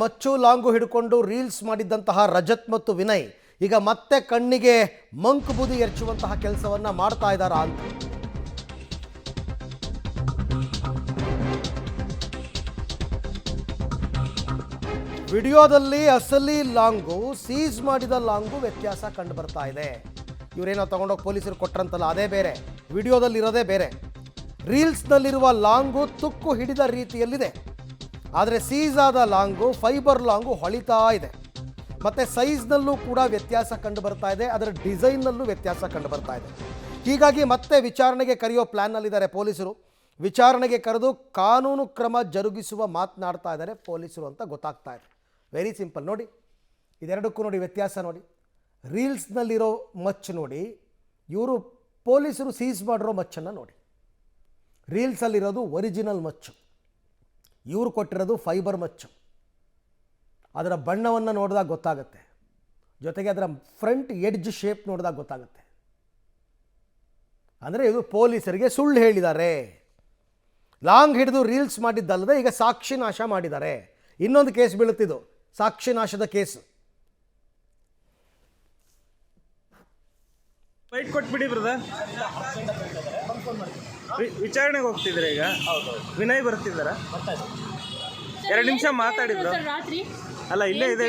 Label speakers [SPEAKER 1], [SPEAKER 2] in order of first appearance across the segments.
[SPEAKER 1] ಮಚ್ಚು ಲಾಂಗು ಹಿಡ್ಕೊಂಡು ರೀಲ್ಸ್ ಮಾಡಿದ್ದಂತಹ ರಜತ್ ಮತ್ತು ವಿನಯ್ ಈಗ ಮತ್ತೆ ಕಣ್ಣಿಗೆ ಮಂಕು ಬೂದಿ ಎರಚುವಂತಹ ಕೆಲಸವನ್ನ ಮಾಡ್ತಾ ಇದ್ದಾರಾ ಅಂತ. ವಿಡಿಯೋದಲ್ಲಿ ಅಸಲಿ ಲಾಂಗು ಸೀಸ್ ಮಾಡಿದ ಲಾಂಗು ವ್ಯತ್ಯಾಸ ಕಂಡು ಬರ್ತಾ ಇದೆ. ಇವರೇನೋ ತಗೊಂಡೋಗಿ ಪೊಲೀಸರು ಕೊಟ್ಟರಂತಲ್ಲ, ಅದೇ ಬೇರೆ, ವಿಡಿಯೋದಲ್ಲಿ ಇರೋದೇ ಬೇರೆ. ರೀಲ್ಸ್ನಲ್ಲಿರುವ ಲಾಂಗು ತುಕ್ಕು ಹಿಡಿದ ರೀತಿಯಲ್ಲಿದೆ, ಆದರೆ ಸೀಸ್ ಆದ ಲಾಂಗು ಫೈಬರ್ ಲಾಂಗು ಹೊಳಿತಾ ಇದೆ. ಮತ್ತು ಸೈಜ್ನಲ್ಲೂ ಕೂಡ ವ್ಯತ್ಯಾಸ ಕಂಡು ಬರ್ತಾ ಇದೆ, ಅದರ ಡಿಸೈನ್ನಲ್ಲೂ ವ್ಯತ್ಯಾಸ ಕಂಡು ಬರ್ತಾ ಇದೆ. ಹೀಗಾಗಿ ಮತ್ತೆ ವಿಚಾರಣೆಗೆ ಕರೆಯೋ ಪ್ಲ್ಯಾನ್ನಲ್ಲಿದ್ದಾರೆ ಪೊಲೀಸರು. ವಿಚಾರಣೆಗೆ ಕರೆದು ಕಾನೂನು ಕ್ರಮ ಜರುಗಿಸುವ ಮಾತನಾಡ್ತಾ ಇದ್ದಾರೆ ಪೊಲೀಸರು ಅಂತ ಗೊತ್ತಾಗ್ತಾ ಇದೆ. ವೆರಿ ಸಿಂಪಲ್ ನೋಡಿ, ಇದೆರಡಕ್ಕೂ ನೋಡಿ ವ್ಯತ್ಯಾಸ ನೋಡಿ. ರೀಲ್ಸ್ನಲ್ಲಿರೋ ಮಚ್ಚು ನೋಡಿ, ಇವರು ಪೊಲೀಸರು ಸೀಸ್ ಮಾಡಿರೋ ಮಚ್ಚನ್ನು ನೋಡಿ. ರೀಲ್ಸಲ್ಲಿರೋದು ಒರಿಜಿನಲ್ ಮಚ್ಚು, ಇವರು ಕೊಟ್ಟಿರೋದು ಫೈಬರ್ ಮಚ್ಚು. ಅದರ ಬಣ್ಣವನ್ನು ನೋಡಿದಾಗ ಗೊತ್ತಾಗುತ್ತೆ, ಜೊತೆಗೆ ಅದರ ಫ್ರಂಟ್ ಎಡ್ಜ್ ಶೇಪ್ ನೋಡಿದಾಗ ಗೊತ್ತಾಗುತ್ತೆ. ಅಂದರೆ ಇದು ಪೊಲೀಸರಿಗೆ ಸುಳ್ಳು ಹೇಳಿದ್ದಾರೆ. ಲಾಂಗ್ ಹಿಡಿದು ರೀಲ್ಸ್ ಮಾಡಿದ್ದಲ್ಲದೆ ಈಗ ಸಾಕ್ಷಿ ನಾಶ ಮಾಡಿದ್ದಾರೆ. ಇನ್ನೊಂದು ಕೇಸ್ ಬೀಳುತ್ತಿದ್ದು, ಸಾಕ್ಷಿ ನಾಶದ ಕೇಸು.
[SPEAKER 2] ಫೈಟ್ ಕೊಟ್ಬಿಡಿ ಬ್ರದರ್, ವಿಚಾರಣೆಗೆ ಹೋಗ್ತಿದ್ರೆ ಈಗ ವಿನಯ್ ಬರ್ತಿದ್ದಾರ? 2 ನಿಮಿಷ ಮಾತಾಡಿದ್ರು. ಅಲ್ಲ ಇಲ್ಲೇ ಇದೆ,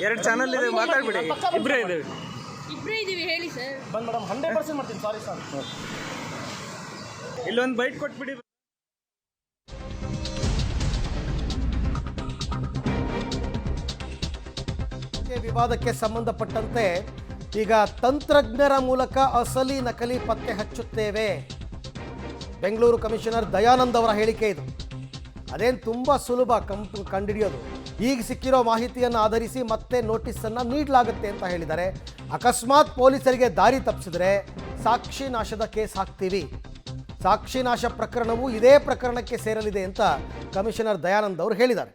[SPEAKER 2] 2 ಚಾನಲ್ ಇದೆ, ಮಾತಾಡ್ಬಿಡಿ. ಇಬ್ಬರೇ ಇದ್ದೀವಿ, ಹೇಳಿ ಸರ್. ಮೇಡಮ್ 100% ಮಾಡ್ತೀನಿ, ಸಾರಿ ಸರ್. ಇಲ್ಲೊಂದು ಬೈಟ್ ಕೊಟ್ಬಿಡಿ.
[SPEAKER 1] ವಿವಾದಕ್ಕೆ ಸಂಬಂಧಪಟ್ಟಂತೆ ಈಗ ತಂತ್ರಜ್ಞರ ಮೂಲಕ ಅಸಲಿ ನಕಲಿ ಪತ್ತೆ ಹಚ್ಚುತ್ತೇವೆ. ಬೆಂಗಳೂರು ಕಮಿಷನರ್ ದಯಾನಂದ್ ಅವರ ಹೇಳಿಕೆ ಇದು. ಅದೇನು ತುಂಬ ಸುಲಭ ಕಂಡುಹಿಡಿಯೋದು. ಈಗ ಸಿಕ್ಕಿರೋ ಮಾಹಿತಿಯನ್ನು ಆಧರಿಸಿ ಮತ್ತೆ ನೋಟಿಸನ್ನು ನೀಡಲಾಗುತ್ತೆ ಅಂತ ಹೇಳಿದ್ದಾರೆ. ಅಕಸ್ಮಾತ್ ಪೊಲೀಸರಿಗೆ ದಾರಿ ತಪ್ಪಿಸಿದ್ರೆ ಸಾಕ್ಷಿ ನಾಶದ ಕೇಸ್ ಹಾಕ್ತೀವಿ. ಸಾಕ್ಷಿ ನಾಶ ಪ್ರಕರಣವು ಇದೇ ಪ್ರಕರಣಕ್ಕೆ ಸೇರಲಿದೆ ಅಂತ ಕಮಿಷನರ್ ದಯಾನಂದ್ ಅವರು ಹೇಳಿದ್ದಾರೆ.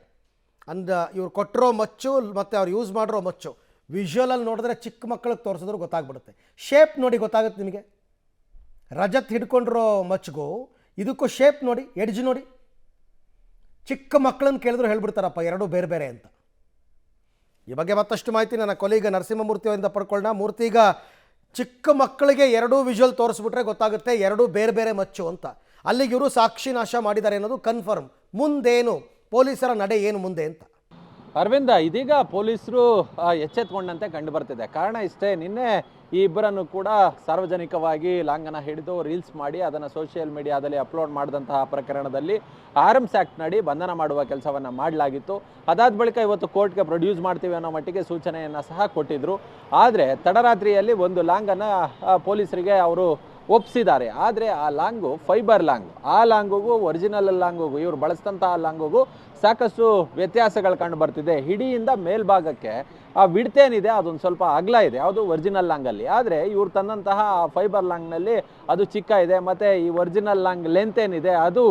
[SPEAKER 1] ಇವ್ರು ಕೊಟ್ಟಿರೋ ಮಚ್ಚು ಮತ್ತು ಅವ್ರು ಯೂಸ್ ಮಾಡಿರೋ ಮಚ್ಚು ವಿಜುವಲಲ್ಲಿ ನೋಡಿದ್ರೆ ಚಿಕ್ಕ ಮಕ್ಕಳಿಗೆ ತೋರಿಸಿದ್ರು ಗೊತ್ತಾಗ್ಬಿಡುತ್ತೆ. ಶೇಪ್ ನೋಡಿ ಗೊತ್ತಾಗುತ್ತೆ ನಿಮಗೆ. ರಜತ್ ಹಿಡ್ಕೊಂಡಿರೋ ಮಚ್ಚಿಗೂ ಇದಕ್ಕೂ ಶೇಪ್ ನೋಡಿ, ಎಡ್ಜ್ ನೋಡಿ. ಚಿಕ್ಕ ಮಕ್ಕಳನ್ನು ಕೇಳಿದ್ರು ಹೇಳ್ಬಿಡ್ತಾರಪ್ಪ, ಎರಡೂ ಬೇರೆ ಬೇರೆ ಅಂತ. ಈ ಬಗ್ಗೆ ಮತ್ತಷ್ಟು ಮಾಹಿತಿ ನನ್ನ ಕೊಲೀಗ ನರಸಿಂಹಮೂರ್ತಿ ಅವರಿಂದ ಪಡ್ಕೊಳ್ಳೋಣ. ಮೂರ್ತಿ, ಈಗ ಚಿಕ್ಕ ಮಕ್ಕಳಿಗೆ ಎರಡೂ ವಿಜುವಲ್ ತೋರಿಸ್ಬಿಟ್ರೆ ಗೊತ್ತಾಗುತ್ತೆ ಎರಡೂ ಬೇರೆ ಬೇರೆ ಮಚ್ಚು ಅಂತ. ಅಲ್ಲಿಗೆ ಇವರು ಸಾಕ್ಷಿ ನಾಶ ಮಾಡಿದ್ದಾರೆ ಅನ್ನೋದು ಕನ್ಫರ್ಮ್. ಮುಂದೇನು ಪೊಲೀಸರ ನಡೆ ಏನು ಮುಂದೆ ಅಂತ?
[SPEAKER 3] ಅರವಿಂದ, ಇದೀಗ ಪೊಲೀಸರು ಎಚ್ಚೆತ್ಕೊಂಡಂತೆ ಕಂಡು ಬರ್ತಿದೆ. ಕಾರಣ ಇಷ್ಟೇ, ನಿನ್ನೆ ಈ ಇಬ್ಬರನ್ನು ಕೂಡ ಸಾರ್ವಜನಿಕವಾಗಿ ಲಾಂಗನ ಹಿಡಿದು ರೀಲ್ಸ್ ಮಾಡಿ ಅದನ್ನು ಸೋಷಿಯಲ್ ಮೀಡಿಯಾದಲ್ಲಿ ಅಪ್ಲೋಡ್ ಮಾಡಿದಂತಹ ಪ್ರಕರಣದಲ್ಲಿ ಆರ್ಮ್ಸ್ ಆ್ಯಕ್ಟ್ ನಡಿ ಬಂಧನ ಮಾಡುವ ಕೆಲಸವನ್ನು ಮಾಡಲಾಗಿತ್ತು. ಅದಾದ ಬಳಿಕ ಇವತ್ತು ಕೋರ್ಟ್ಗೆ ಪ್ರೊಡ್ಯೂಸ್ ಮಾಡ್ತೀವಿ ಅನ್ನೋ ಮಟ್ಟಿಗೆ ಸೂಚನೆಯನ್ನು ಸಹ ಕೊಟ್ಟಿದ್ದರು. ಆದರೆ ತಡರಾತ್ರಿಯಲ್ಲಿ ಒಂದು ಲಾಂಗನ್ನು ಪೊಲೀಸರಿಗೆ ಅವರು ಒಪ್ಪಿಸಿದ್ದಾರೆ. ಆದರೆ ಆ ಲಾಂಗು ಫೈಬರ್ ಲಾಂಗ್, ಆ ಲಾಂಗುಗೂ ಒರಿಜಿನಲ್ ಲಾಂಗುಗೂ, ಇವರು ಬಳಸಿದಂತಹ ಲಾಂಗುಗೂ ಸಾಕಷ್ಟು ವ್ಯತ್ಯಾಸಗಳು ಕಂಡು ಬರ್ತಿದೆ. ಹಿಡಿಯಿಂದ ಮೇಲ್ಭಾಗಕ್ಕೆ ಆ ವಿಡ್ತ್ ಏನಿದೆ ಅದೊಂದು ಸ್ವಲ್ಪ ಅಗಲ ಇದೆ, ಯಾವುದು ಒರಿಜಿನಲ್ ಲಾಂಗಲ್ಲಿ. ಆದರೆ ಇವ್ರು ತಂದಂತಹ ಫೈಬರ್ ಲಾಂಗ್ನಲ್ಲಿ ಅದು ಚಿಕ್ಕ ಇದೆ, ಮತ್ತು ಈ ಒರಿಜಿನಲ್ ಲಾಂಗ್ ಲೆಂತ್ ಏನಿದೆ ಅದು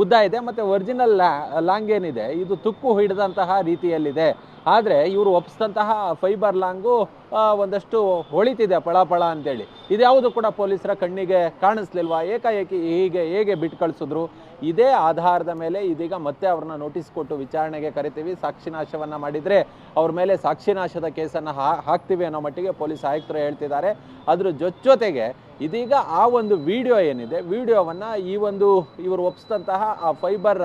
[SPEAKER 3] ಉದ್ದ ಇದೆ, ಮತ್ತು ಒರಿಜಿನಲ್ ಲಾಂಗ್ ಏನಿದೆ ಇದು ತುಕ್ಕು ಹಿಡಿದಂತಹ ರೀತಿಯಲ್ಲಿದೆ. ಆದರೆ ಇವರು ಒಪ್ಪಿಸಿದಂತಹ ಫೈಬರ್ ಲಾಂಗು ಒಂದಷ್ಟು ಹೊಳಿತಿದೆ ಪಳ ಅಂತೇಳಿ. ಇದ್ಯಾವುದು ಕೂಡ ಪೊಲೀಸರ ಕಣ್ಣಿಗೆ ಕಾಣಿಸ್ಲಿಲ್ವಾ? ಏಕಾಏಕಿ ಹೇಗೆ ಬಿಟ್ಟು ಕಳಿಸಿದ್ರು? ಇದೇ ಆಧಾರದ ಮೇಲೆ ಇದೀಗ ಮತ್ತೆ ಅವ್ರನ್ನ ನೋಟಿಸ್ ಕೊಟ್ಟು ವಿಚಾರಣೆಗೆ ಕರಿತೀವಿ, ಸಾಕ್ಷಿ ನಾಶವನ್ನು ಮಾಡಿದರೆ ಅವ್ರ ಮೇಲೆ ಸಾಕ್ಷಿ ನಾಶದ ಕೇಸನ್ನು ಹಾಕ್ತೀವಿ ಅನ್ನೋ ಮಟ್ಟಿಗೆ ಪೊಲೀಸ್ ಆಯುಕ್ತರು ಹೇಳ್ತಿದ್ದಾರೆ. ಅದ್ರ ಜೊತೆಗೆ ಇದೀಗ ಆ ಒಂದು ವಿಡಿಯೋ ಏನಿದೆ, ವಿಡಿಯೋವನ್ನು ಇವರು ಒಪ್ಪಿಸಿದಂತಹ ಆ ಫೈಬರ್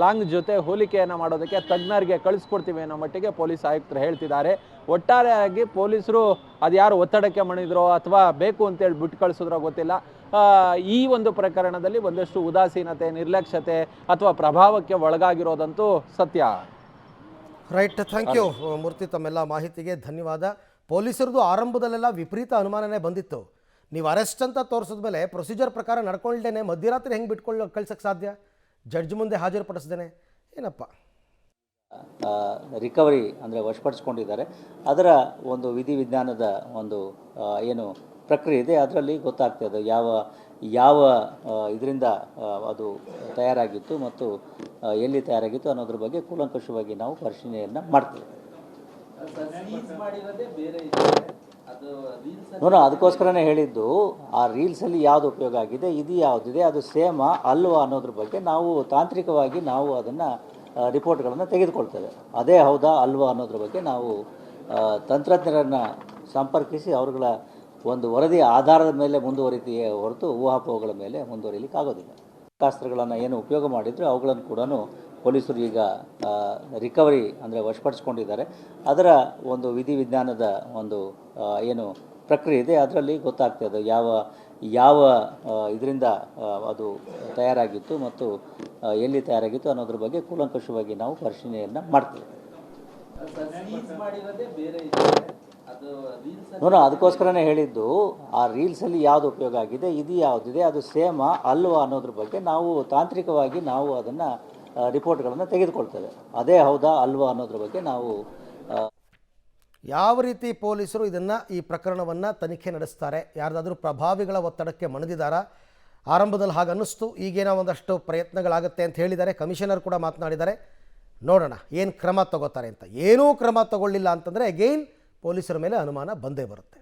[SPEAKER 3] ಲಾಂಗ್ ಜೊತೆ ಹೋಲಿಕೆಯನ್ನು ಮಾಡೋದಕ್ಕೆ ತಜ್ಞರಿಗೆ ಕಳಿಸ್ಕೊಡ್ತೀವಿ ಅನ್ನೋ ಮಟ್ಟಿಗೆ ಪೊಲೀಸ್ ಆಯುಕ್ತರು ಹೇಳ್ತಿದ್ದಾರೆ. ಒಟ್ಟಾರೆಯಾಗಿ ಪೊಲೀಸರು ಅದು ಯಾರು ಒತ್ತಡಕ್ಕೆ ಮಣಿದ್ರೋ ಅಥವಾ ಬೇಕು ಅಂತೇಳಿ ಬಿಟ್ಟು ಕಳಿಸಿದ್ರೋ ಗೊತ್ತಿಲ್ಲ, ಈ ಒಂದು ಪ್ರಕರಣದಲ್ಲಿ ಒಂದಷ್ಟು ಉದಾಸೀನತೆ, ನಿರ್ಲಕ್ಷ್ಯತೆ ಅಥವಾ ಪ್ರಭಾವಕ್ಕೆ ಒಳಗಾಗಿರೋದಂತೂ ಸತ್ಯ.
[SPEAKER 1] ರೈಟ್, ಥ್ಯಾಂಕ್ ಯು ಮೂರ್ತಿ, ತಮ್ಮೆಲ್ಲ ಮಾಹಿತಿಗೆ ಧನ್ಯವಾದ. ಪೊಲೀಸರದು ಆರಂಭದಲ್ಲೆಲ್ಲ ವಿಪರೀತ ಅನುಮಾನನೇ ಬಂದಿತ್ತು. ನೀವು ಅರೆಸ್ಟ್ ಅಂತ ತೋರಿಸಿದ್ಮೇಲೆ ಪ್ರೊಸೀಜರ್ ಪ್ರಕಾರ ನಡ್ಕೊಳ್ದೇನೆ ಮಧ್ಯರಾತ್ರಿ ಹೆಂಗೆ ಕಳ್ಸಕ್ಕೆ ಸಾಧ್ಯ? ಜಡ್ಜ್ ಮುಂದೆ ಹಾಜರುಪಡಿಸ್ದೇನೆ ಏನಪ್ಪ?
[SPEAKER 4] ರಿಕವರಿ ಅಂದರೆ ವಶಪಡಿಸ್ಕೊಂಡಿದ್ದಾರೆ. ಅದರ ಒಂದು ವಿಧಿವಿಧಾನದ ಒಂದು ಏನು ಪ್ರಕ್ರಿಯೆ ಇದೆ ಅದರಲ್ಲಿ ಗೊತ್ತಾಗ್ತದೆ ಯಾವ ಇದರಿಂದ ಅದು ತಯಾರಾಗಿತ್ತು ಮತ್ತು ಎಲ್ಲಿ ತಯಾರಾಗಿತ್ತು ಅನ್ನೋದ್ರ ಬಗ್ಗೆ ಕೂಲಂಕಷವಾಗಿ ನಾವು ಪರಿಶೀಲನೆಯನ್ನು ಮಾಡ್ತೇವೆ. ನೋಡೋಣ, ಅದಕ್ಕೋಸ್ಕರನೇ ಹೇಳಿದ್ದು ಆ ರೀಲ್ಸಲ್ಲಿ ಯಾವುದು ಉಪಯೋಗ ಆಗಿದೆ, ಇದು ಯಾವುದಿದೆ, ಅದು ಸೇಮಾ ಅಲ್ವಾ ಅನ್ನೋದ್ರ ಬಗ್ಗೆ ನಾವು ತಾಂತ್ರಿಕವಾಗಿ ನಾವು ಅದನ್ನು ರಿಪೋರ್ಟ್ಗಳನ್ನು ತೆಗೆದುಕೊಳ್ತೇವೆ. ಅದೇ ಹೌದಾ ಅಲ್ವಾ ಅನ್ನೋದ್ರ ಬಗ್ಗೆ ನಾವು ತಂತ್ರಜ್ಞರನ್ನು ಸಂಪರ್ಕಿಸಿ ಅವರುಗಳ ಒಂದು ವರದಿ ಆಧಾರದ ಮೇಲೆ ಮುಂದುವರಿತೀಯೇ ಹೊರತು ಊಹಾಪೋಹಗಳ ಮೇಲೆ ಮುಂದುವರಿಲಿಕ್ಕೆ ಆಗೋದಿಲ್ಲ. ಶಸ್ತ್ರಾಸ್ತ್ರಗಳನ್ನು ಏನು ಉಪಯೋಗ ಮಾಡಿದ್ರು ಅವುಗಳನ್ನು ಕೂಡ ಪೊಲೀಸರು ಈಗ ರಿಕವರಿ ಅಂದರೆ ವಶಪಡಿಸ್ಕೊಂಡಿದ್ದಾರೆ. ಅದರ ಒಂದು ವಿಧಿವಿಧಾನದ ಒಂದು ಏನು ಪ್ರಕ್ರಿಯೆ ಇದೆ ಅದರಲ್ಲಿ ಗೊತ್ತಾಗ್ತದೆ ಅದು ಯಾವ ಇದರಿಂದ ಅದು ತಯಾರಾಗಿತ್ತು ಮತ್ತು ಎಲ್ಲಿ ತಯಾರಾಗಿತ್ತು ಅನ್ನೋದ್ರ ಬಗ್ಗೆ ಕೂಲಂಕಷವಾಗಿ ನಾವು ಪರಿಶೀಲನೆಯನ್ನು ಮಾಡ್ತೇವೆ. ನೋಡೋಣ, ಅದಕ್ಕೋಸ್ಕರನೇ ಹೇಳಿದ್ದು ಆ ರೀಲ್ಸಲ್ಲಿ ಯಾವುದು ಉಪಯೋಗ ಆಗಿದೆ, ಇದು ಯಾವುದಿದೆ, ಅದು ಸೇಮಾ ಅಲ್ವಾ ಅನ್ನೋದ್ರ ಬಗ್ಗೆ ನಾವು ತಾಂತ್ರಿಕವಾಗಿ ನಾವು ಅದನ್ನು ರಿಪೋರ್ಟ್ಗಳನ್ನು ತೆಗೆದುಕೊಳ್ತೇವೆ. ಅದೇ ಹೌದಾ ಅಲ್ವಾ ಅನ್ನೋದ್ರ ಬಗ್ಗೆ ನಾವು
[SPEAKER 1] ಯಾವ ರೀತಿ ಪೊಲೀಸರು ಈ ಪ್ರಕರಣವನ್ನು ತನಿಖೆ ನಡೆಸ್ತಾರೆ, ಯಾರ್ದಾದ್ರೂ ಪ್ರಭಾವಿಗಳ ಒತ್ತಡಕ್ಕೆ ಮಣಿದಿದ್ದಾರಾ? ಆರಂಭದಲ್ಲಿ ಹಾಗೆ ಅನ್ನಿಸ್ತು, ಈಗೇನೋ ಒಂದಷ್ಟು ಪ್ರಯತ್ನಗಳಾಗುತ್ತೆ ಅಂತ ಹೇಳಿದ್ದಾರೆ. ಕಮಿಷನರ್ ಕೂಡ ಮಾತನಾಡಿದ್ದಾರೆ. ನೋಡೋಣ ಏನು ಕ್ರಮ ತಗೋತಾರೆ ಅಂತ. ಏನೂ ಕ್ರಮ ತಗೊಳ್ಳಿಲ್ಲ ಅಂತಂದರೆ ಅಗೈನ್ ಪೊಲೀಸರ ಮೇಲೆ ಅನುಮಾನ ಬಂದೇ ಬರುತ್ತೆ.